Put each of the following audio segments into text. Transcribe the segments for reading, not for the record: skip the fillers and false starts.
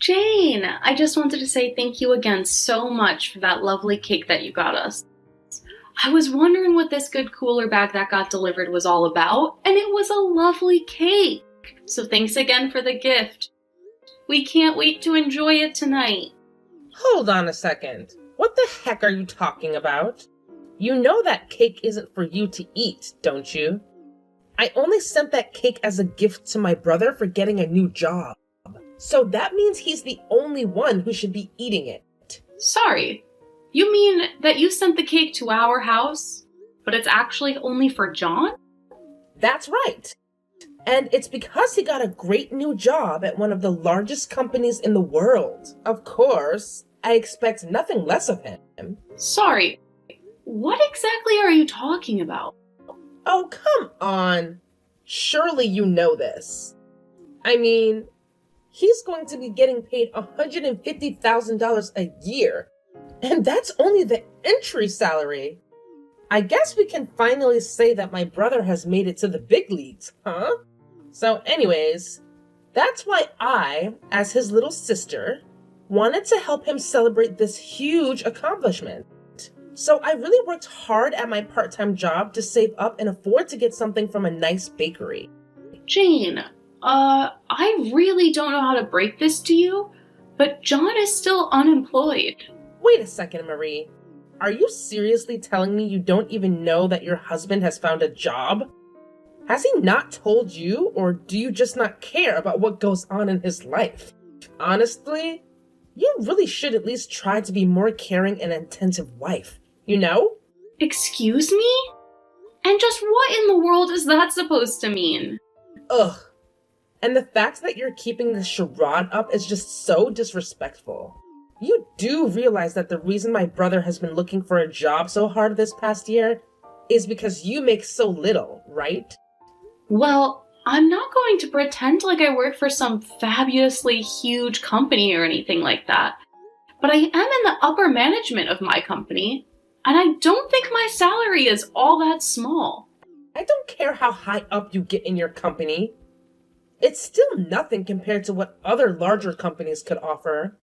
Jane, I just wanted to say thank you again so much for that lovely cake that you got us. I was wondering what this good cooler bag that got delivered was all about, and it was a lovely cake. So thanks again for the gift. We can't wait to enjoy it tonight. Hold on a second. What the heck are you talking about? You know that cake isn't for you to eat, don't you? I only sent that cake as a gift to my brother for getting a new job. So that means he's the only one who should be eating it. Sorry, you mean that you sent the cake to our house, but it's actually only for John? That's right. And it's because he got a great new job at one of the largest companies in the world. Of course, I expect nothing less of him. Sorry, what exactly are you talking about? Oh, come on. Surely you know this. I mean, he's going to be getting paid $150,000 a year. And that's only the entry salary. I guess we can finally say that my brother has made it to the big leagues, huh? So anyways, that's why I, as his little sister, wanted to help him celebrate this huge accomplishment. So I really worked hard at my part-time job to save up and afford to get something from a nice bakery. Jane, I really don't know how to break this to you, but John is still unemployed. Wait a second, Marie. Are you seriously telling me you don't even know that your husband has found a job? Has he not told you, or do you just not care about what goes on in his life? Honestly, you really should at least try to be more caring and attentive wife, you know? Excuse me? And just what in the world is that supposed to mean? Ugh. And the fact that you're keeping this charade up is just so disrespectful. You do realize that the reason my brother has been looking for a job so hard this past year is because you make so little, right? Well, I'm not going to pretend like I work for some fabulously huge company or anything like that. But I am in the upper management of my company, and I don't think my salary is all that small. I don't care how high up you get in your company. It's still nothing compared to what other larger companies could offer.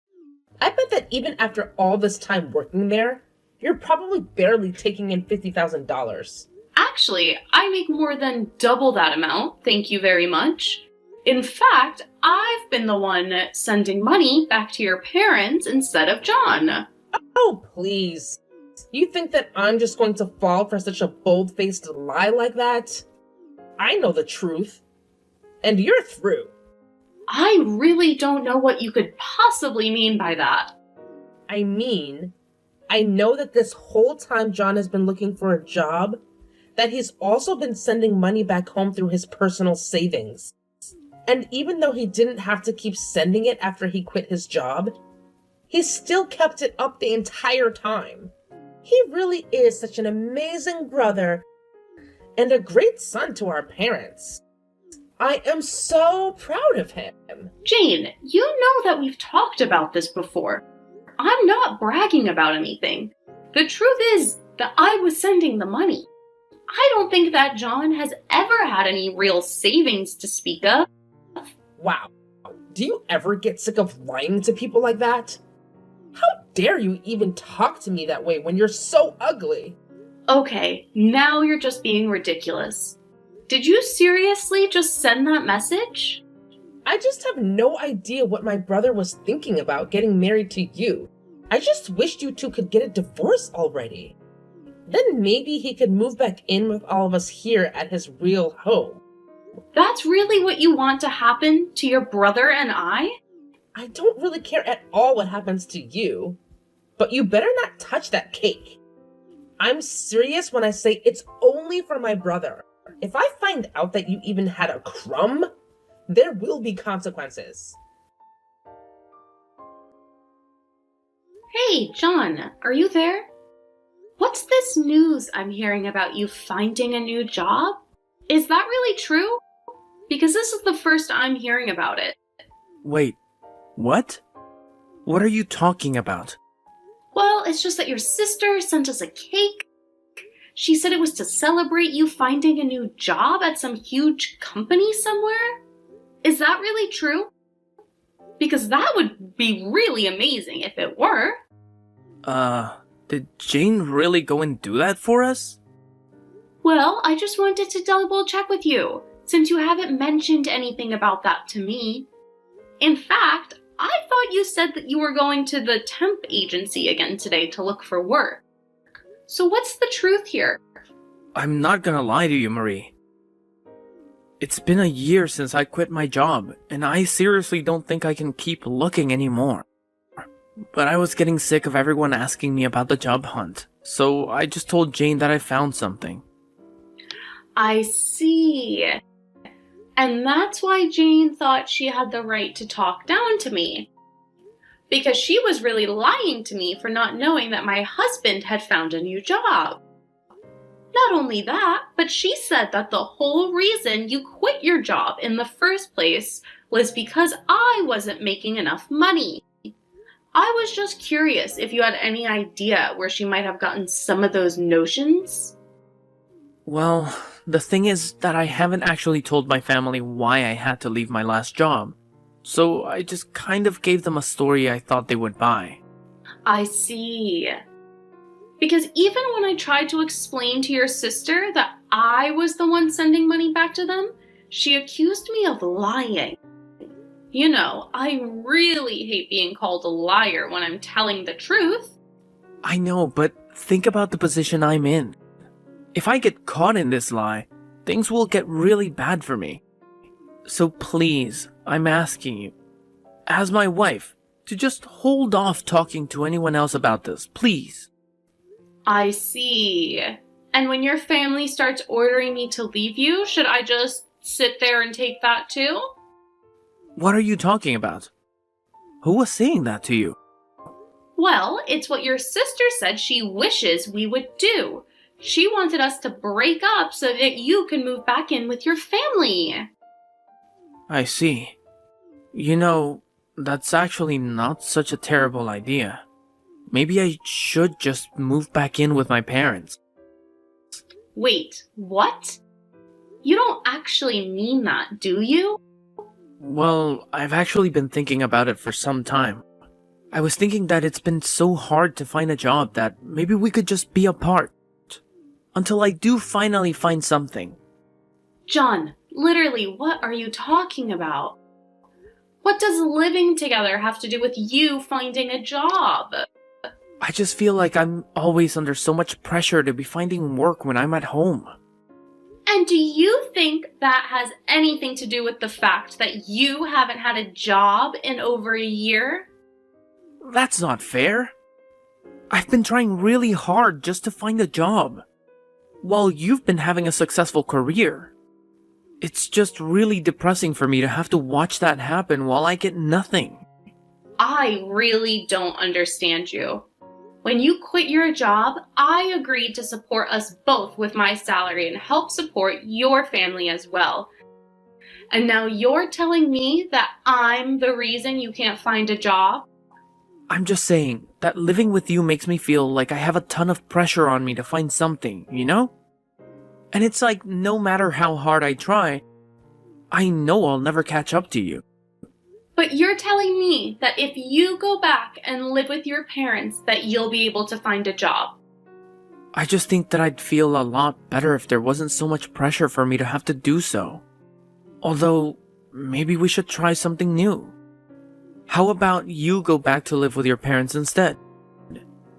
I bet that even after all this time working there, you're probably barely taking in $50,000. Actually, I make more than double that amount, thank you very much. In fact, I've been the one sending money back to your parents instead of John. Oh, please. You think that I'm just going to fall for such a bold-faced lie like that? I know the truth. And you're through. I really don't know what you could possibly mean by that. I mean, I know that this whole time John has been looking for a job, that he's also been sending money back home through his personal savings. And even though he didn't have to keep sending it after he quit his job, he still kept it up the entire time. He really is such an amazing brother and a great son to our parents. I am so proud of him. Jane, you know that we've talked about this before. I'm not bragging about anything. The truth is that I was sending the money. I don't think that John has ever had any real savings to speak of. Wow. Do you ever get sick of lying to people like that? How dare you even talk to me that way when you're so ugly? Okay, now you're just being ridiculous. Did you seriously just send that message? I just have no idea what my brother was thinking about getting married to you. I just wished you two could get a divorce already. Then maybe he could move back in with all of us here at his real home. That's really what you want to happen to your brother and I? I don't really care at all what happens to you, but you better not touch that cake. I'm serious when I say it's only for my brother. If I find out that you even had a crumb, there will be consequences. Hey, John, are you there? What's this news I'm hearing about you finding a new job? Is that really true? Because this is the first I'm hearing about it. Wait, what? What are you talking about? Well, it's just that your sister sent us a cake. She said it was to celebrate you finding a new job at some huge company somewhere. Is that really true? Because that would be really amazing if it were. Did Jane really go and do that for us? Well, I just wanted to double check with you, since you haven't mentioned anything about that to me. In fact, I thought you said that you were going to the temp agency again today to look for work. So what's the truth here? I'm not gonna lie to you, Marie. It's been a year since I quit my job, and I seriously don't think I can keep looking anymore. But I was getting sick of everyone asking me about the job hunt, so I just told Jane that I found something. I see. And that's why Jane thought she had the right to talk down to me. Because she was really lying to me for not knowing that my husband had found a new job. Not only that, but she said that the whole reason you quit your job in the first place was because I wasn't making enough money. I was just curious if you had any idea where she might have gotten some of those notions. Well, the thing is that I haven't actually told my family why I had to leave my last job. So I just kind of gave them a story I thought they would buy. I see. Because even when I tried to explain to your sister that I was the one sending money back to them, she accused me of lying. You know, I really hate being called a liar when I'm telling the truth. I know, but think about the position I'm in. If I get caught in this lie, things will get really bad for me. So please, I'm asking you, as my wife, to just hold off talking to anyone else about this, please. I see. And when your family starts ordering me to leave you, should I just sit there and take that too? What are you talking about? Who was saying that to you? Well, it's what your sister said she wishes we would do. She wanted us to break up so that you can move back in with your family. I see. You know, that's actually not such a terrible idea. Maybe I should just move back in with my parents. Wait, what? You don't actually mean that, do you? Well, I've actually been thinking about it for some time. I was thinking that it's been so hard to find a job that maybe we could just be apart. Until I do finally find something. John, literally, what are you talking about? What does living together have to do with you finding a job? I just feel like I'm always under so much pressure to be finding work when I'm at home. And do you think that has anything to do with the fact that you haven't had a job in over a year? That's not fair. I've been trying really hard just to find a job, while you've been having a successful career. It's just really depressing for me to have to watch that happen while I get nothing. I really don't understand you. When you quit your job, I agreed to support us both with my salary and help support your family as well. And now you're telling me that I'm the reason you can't find a job? I'm just saying that living with you makes me feel like I have a ton of pressure on me to find something, you know? And it's like no matter how hard I try, I know I'll never catch up to you. But you're telling me that if you go back and live with your parents, that you'll be able to find a job. I just think that I'd feel a lot better if there wasn't so much pressure for me to have to do so. Although, maybe we should try something new. How about you go back to live with your parents instead?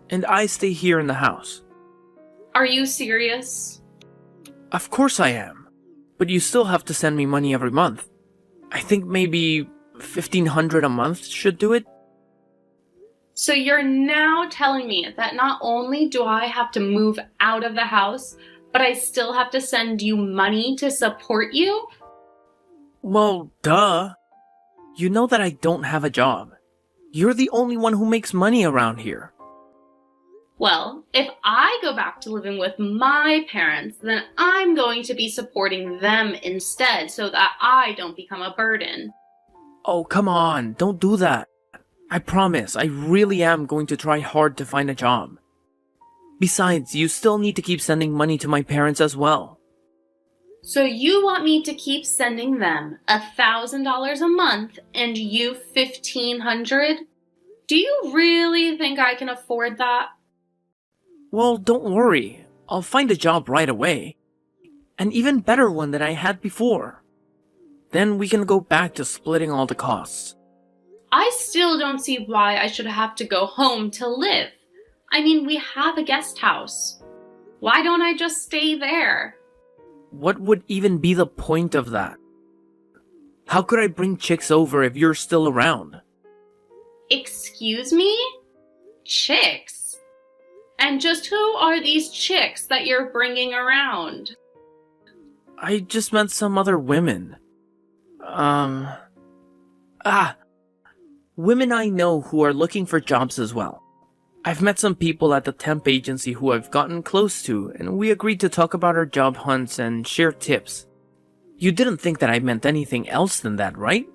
And I stay here in the house. Are you serious? Of course I am. But you still have to send me money every month. I think maybe $1,500 a month should do it. So you're now telling me that not only do I have to move out of the house, but I still have to send you money to support you? Well, duh. You know that I don't have a job. You're the only one who makes money around here. Well, if I go back to living with my parents, then I'm going to be supporting them instead so that I don't become a burden. Oh, come on, don't do that. I promise, I really am going to try hard to find a job. Besides, you still need to keep sending money to my parents as well. So you want me to keep sending them $1,000 a month and you $1,500? Do you really think I can afford that? Well, don't worry. I'll find a job right away. An even better one than I had before. Then we can go back to splitting all the costs. I still don't see why I should have to go home to live. I mean, we have a guest house. Why don't I just stay there? What would even be the point of that? How could I bring chicks over if you're still around? Excuse me? Chicks? And just who are these chicks that you're bringing around? I just met some other women. Women I know who are looking for jobs as well. I've met some people at the temp agency who I've gotten close to, and we agreed to talk about our job hunts and share tips. You didn't think that I meant anything else than that, right?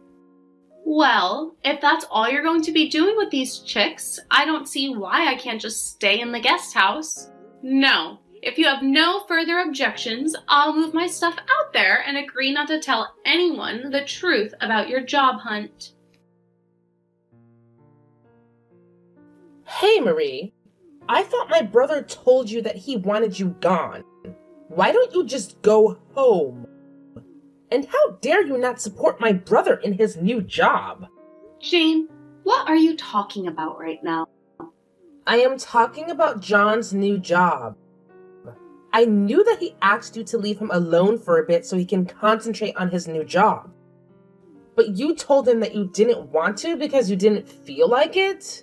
Well, if that's all you're going to be doing with these chicks, I don't see why I can't just stay in the guest house. No, if you have no further objections, I'll move my stuff out there and agree not to tell anyone the truth about your job hunt. Hey, Marie. I thought my brother told you that he wanted you gone. Why don't you just go home? And how dare you not support my brother in his new job? Jane, what are you talking about right now? I am talking about John's new job. I knew that he asked you to leave him alone for a bit so he can concentrate on his new job. But you told him that you didn't want to because you didn't feel like it?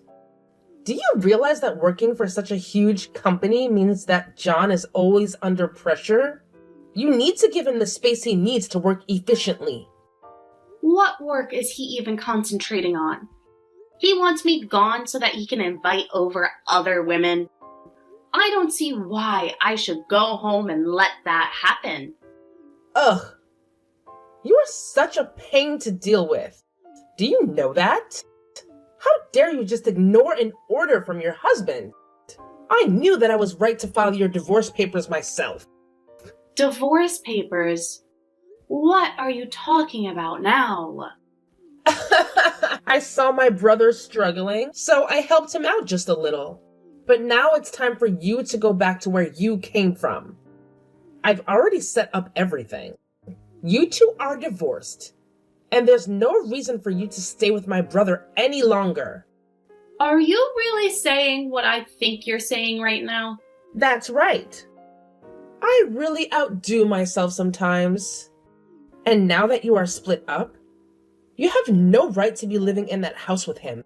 Do you realize that working for such a huge company means that John is always under pressure? You need to give him the space he needs to work efficiently. What work is he even concentrating on? He wants me gone so that he can invite over other women. I don't see why I should go home and let that happen. Ugh. You are such a pain to deal with. Do you know that? How dare you just ignore an order from your husband? I knew that I was right to file your divorce papers myself. Divorce papers? What are you talking about now? I saw my brother struggling, so I helped him out just a little. But now it's time for you to go back to where you came from. I've already set up everything. You two are divorced. And there's no reason for you to stay with my brother any longer. Are you really saying what I think you're saying right now? That's right. I really outdo myself sometimes. And now that you are split up, you have no right to be living in that house with him.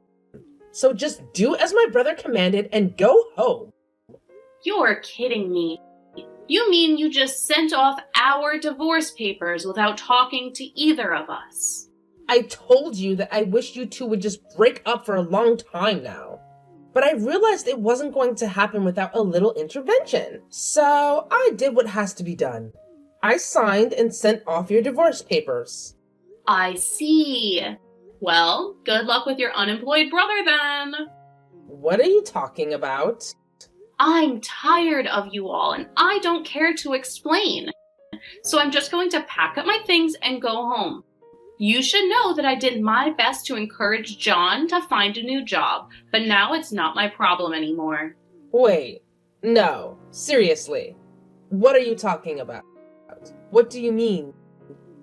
So just do as my brother commanded and go home. You're kidding me. You mean you just sent off our divorce papers without talking to either of us? I told you that I wish you two would just break up for a long time now. But I realized it wasn't going to happen without a little intervention. So I did what has to be done. I signed and sent off your divorce papers. I see. Well, good luck with your unemployed brother then. What are you talking about? I'm tired of you all, and I don't care to explain. So I'm just going to pack up my things and go home. You should know that I did my best to encourage John to find a new job, but now it's not my problem anymore. Wait, no, seriously. What are you talking about? What do you mean?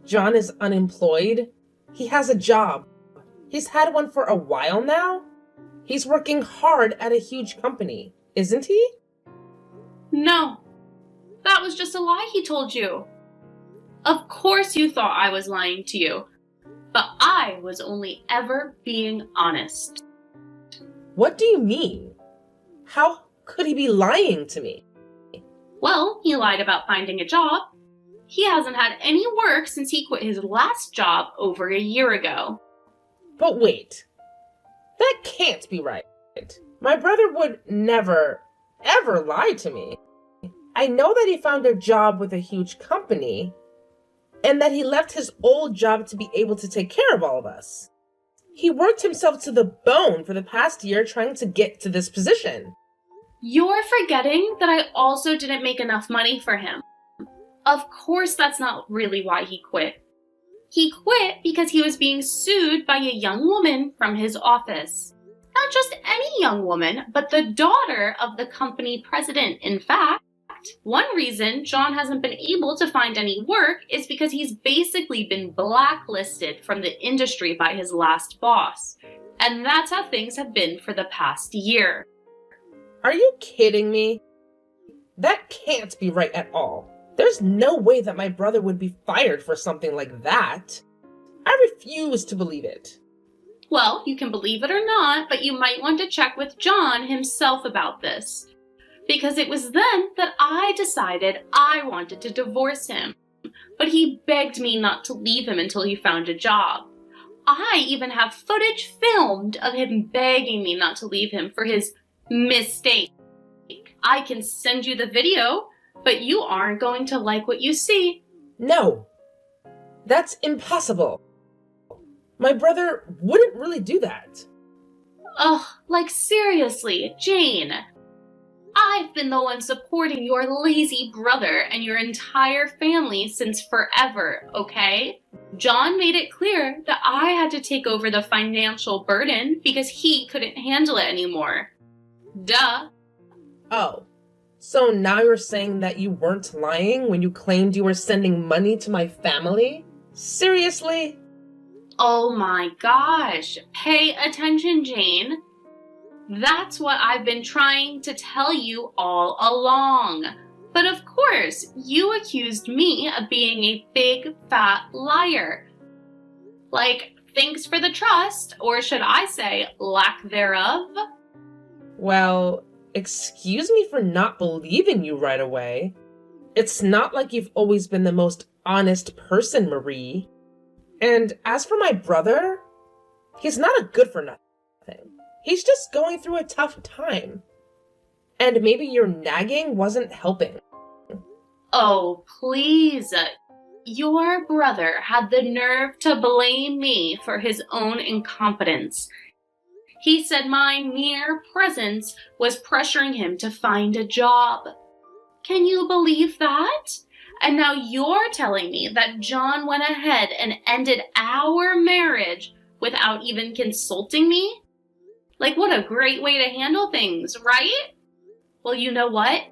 John is unemployed? He has a job. He's had one for a while now. He's working hard at a huge company, isn't he? No, that was just a lie he told you. Of course you thought I was lying to you, but I was only ever being honest. What do you mean? How could he be lying to me? Well, he lied about finding a job. He hasn't had any work since he quit his last job over a year ago. But wait, that can't be right. My brother would never, ever lie to me. I know that he found a job with a huge company, and that he left his old job to be able to take care of all of us. He worked himself to the bone for the past year trying to get to this position. You're forgetting that I also didn't make enough money for him. Of course, that's not really why he quit. He quit because he was being sued by a young woman from his office. Not just any young woman, but the daughter of the company president, in fact. One reason John hasn't been able to find any work is because he's basically been blacklisted from the industry by his last boss. And that's how things have been for the past year. Are you kidding me? That can't be right at all. There's no way that my brother would be fired for something like that. I refuse to believe it. Well, you can believe it or not, but you might want to check with John himself about this. Because it was then that I decided I wanted to divorce him. But he begged me not to leave him until he found a job. I even have footage filmed of him begging me not to leave him for his mistake. I can send you the video, but you aren't going to like what you see. No, that's impossible. My brother wouldn't really do that. Ugh, like seriously, Jane. I've been the one supporting your lazy brother and your entire family since forever, okay? John made it clear that I had to take over the financial burden because he couldn't handle it anymore. Duh. Oh, so now you're saying that you weren't lying when you claimed you were sending money to my family? Seriously? Oh my gosh. Pay attention, Jane. That's what I've been trying to tell you all along. But of course, you accused me of being a big fat liar. Like, thanks for the trust, or should I say, lack thereof? Well, excuse me for not believing you right away. It's not like you've always been the most honest person, Marie. And as for my brother, he's not a good for nothing. He's just going through a tough time. And maybe your nagging wasn't helping. Oh, please. Your brother had the nerve to blame me for his own incompetence. He said my mere presence was pressuring him to find a job. Can you believe that? And now you're telling me that John went ahead and ended our marriage without even consulting me? Like, what a great way to handle things, right? Well, you know what?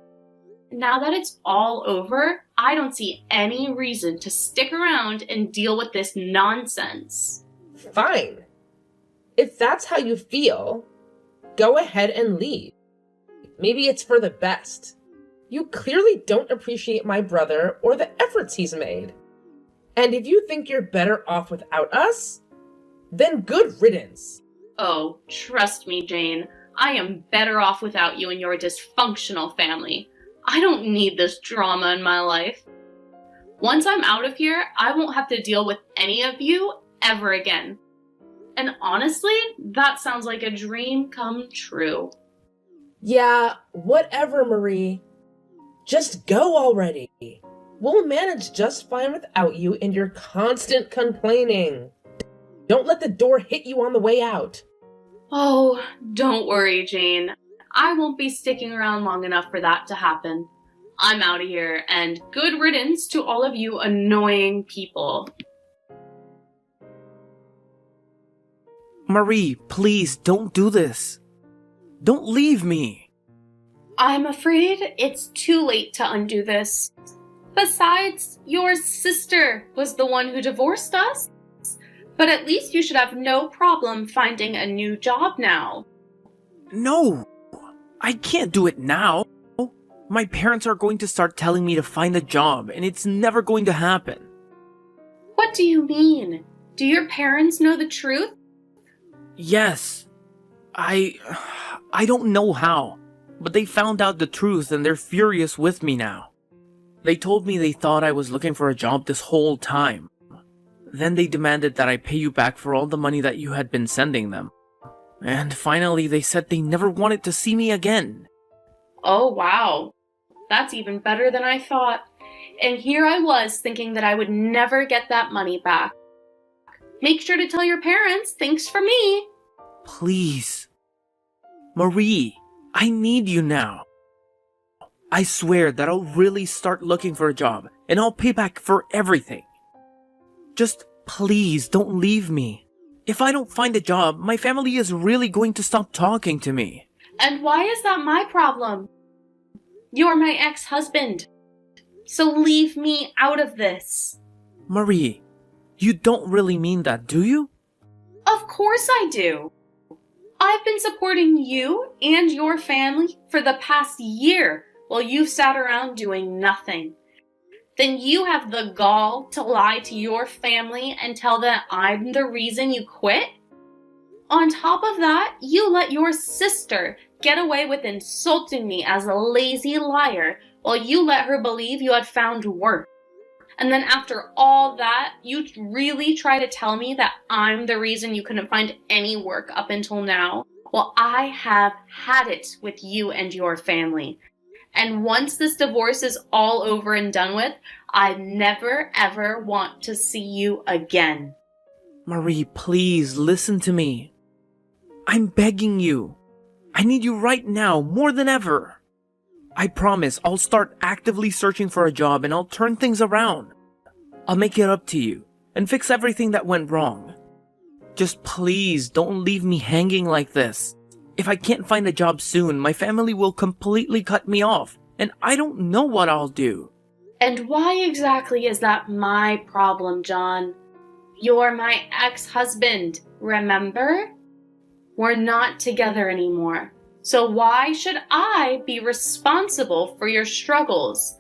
Now that it's all over, I don't see any reason to stick around and deal with this nonsense. Fine. If that's how you feel, go ahead and leave. Maybe it's for the best. You clearly don't appreciate my brother or the efforts he's made. And if you think you're better off without us, then good riddance. Oh, trust me, Jane. I am better off without you and your dysfunctional family. I don't need this drama in my life. Once I'm out of here, I won't have to deal with any of you ever again. And honestly, that sounds like a dream come true. Yeah, whatever, Marie. Just go already. We'll manage just fine without you and your constant complaining. Don't let the door hit you on the way out. Oh, don't worry, Jane. I won't be sticking around long enough for that to happen. I'm out of here, and good riddance to all of you annoying people. Marie, please don't do this. Don't leave me. I'm afraid it's too late to undo this. Besides, your sister was the one who divorced us. But at least you should have no problem finding a new job now. No, I can't do it now. My parents are going to start telling me to find a job, and it's never going to happen. What do you mean? Do your parents know the truth? Yes. I don't know how, but they found out the truth and they're furious with me now. They told me they thought I was looking for a job this whole time. Then they demanded that I pay you back for all the money that you had been sending them. And finally they said they never wanted to see me again. Oh, wow. That's even better than I thought. And here I was thinking that I would never get that money back. Make sure to tell your parents, thanks for me. Please. Marie, I need you now. I swear that I'll really start looking for a job, and I'll pay back for everything. Just please don't leave me. If I don't find a job, my family is really going to stop talking to me. And why is that my problem? You're my ex-husband. So leave me out of this. Marie, you don't really mean that, do you? Of course I do. I've been supporting you and your family for the past year while you've sat around doing nothing. Then you have the gall to lie to your family and tell them I'm the reason you quit? On top of that, you let your sister get away with insulting me as a lazy liar while you let her believe you had found work. And then after all that, you really try to tell me that I'm the reason you couldn't find any work up until now? Well, I have had it with you and your family. And once this divorce is all over and done with, I never ever want to see you again. Marie, please listen to me. I'm begging you. I need you right now more than ever. I promise I'll start actively searching for a job and I'll turn things around. I'll make it up to you and fix everything that went wrong. Just please don't leave me hanging like this. If I can't find a job soon, my family will completely cut me off, and I don't know what I'll do. And why exactly is that my problem, John? You're my ex-husband, remember? We're not together anymore. So why should I be responsible for your struggles?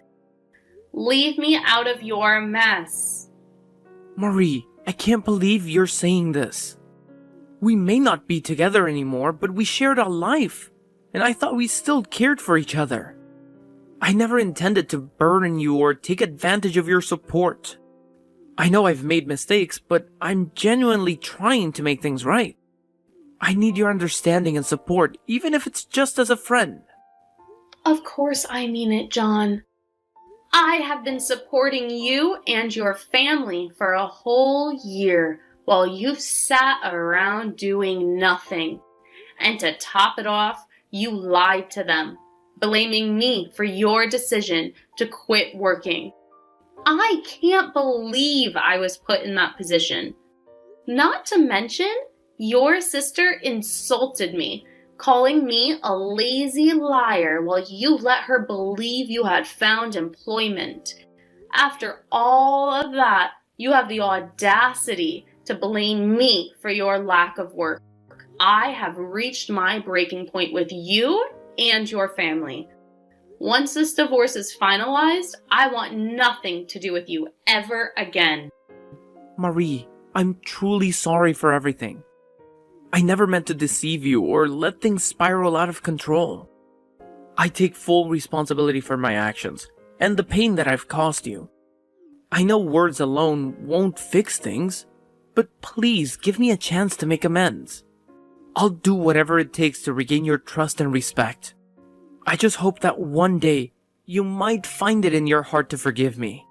Leave me out of your mess. Marie, I can't believe you're saying this. We may not be together anymore, but we shared a life, and I thought we still cared for each other. I never intended to burden you or take advantage of your support. I know I've made mistakes, but I'm genuinely trying to make things right. I need your understanding and support, even if it's just as a friend. Of course I mean it, John. I have been supporting you and your family for a whole year while you've sat around doing nothing. And to top it off, you lied to them, blaming me for your decision to quit working. I can't believe I was put in that position. Not to mention, your sister insulted me, calling me a lazy liar while you let her believe you had found employment. After all of that, you have the audacity to blame me for your lack of work. I have reached my breaking point with you and your family. Once this divorce is finalized, I want nothing to do with you ever again. Marie, I'm truly sorry for everything. I never meant to deceive you or let things spiral out of control. I take full responsibility for my actions and the pain that I've caused you. I know words alone won't fix things, but please give me a chance to make amends. I'll do whatever it takes to regain your trust and respect. I just hope that one day you might find it in your heart to forgive me.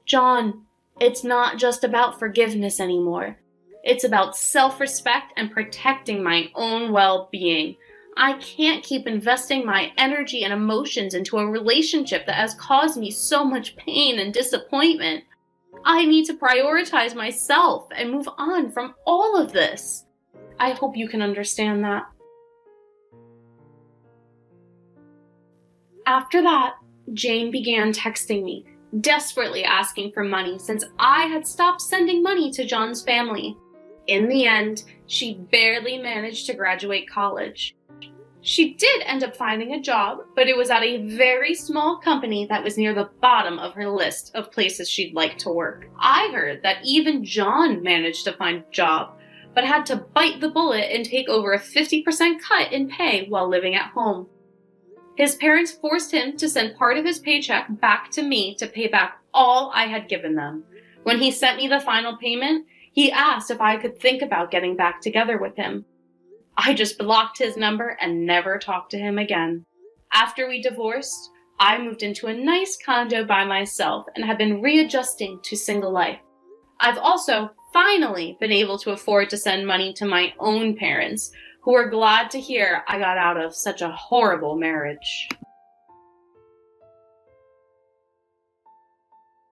John, it's not just about forgiveness anymore. It's about self-respect and protecting my own well-being. I can't keep investing my energy and emotions into a relationship that has caused me so much pain and disappointment. I need to prioritize myself and move on from all of this. I hope you can understand that. After that, Jane began texting me, desperately asking for money since I had stopped sending money to John's family. In the end, she barely managed to graduate college. She did end up finding a job, but it was at a very small company that was near the bottom of her list of places she'd like to work. I heard that even John managed to find a job, but had to bite the bullet and take over a 50% cut in pay while living at home. His parents forced him to send part of his paycheck back to me to pay back all I had given them. When he sent me the final payment, he asked if I could think about getting back together with him. I just blocked his number and never talked to him again. After we divorced, I moved into a nice condo by myself and have been readjusting to single life. I've also finally been able to afford to send money to my own parents, who are glad to hear I got out of such a horrible marriage.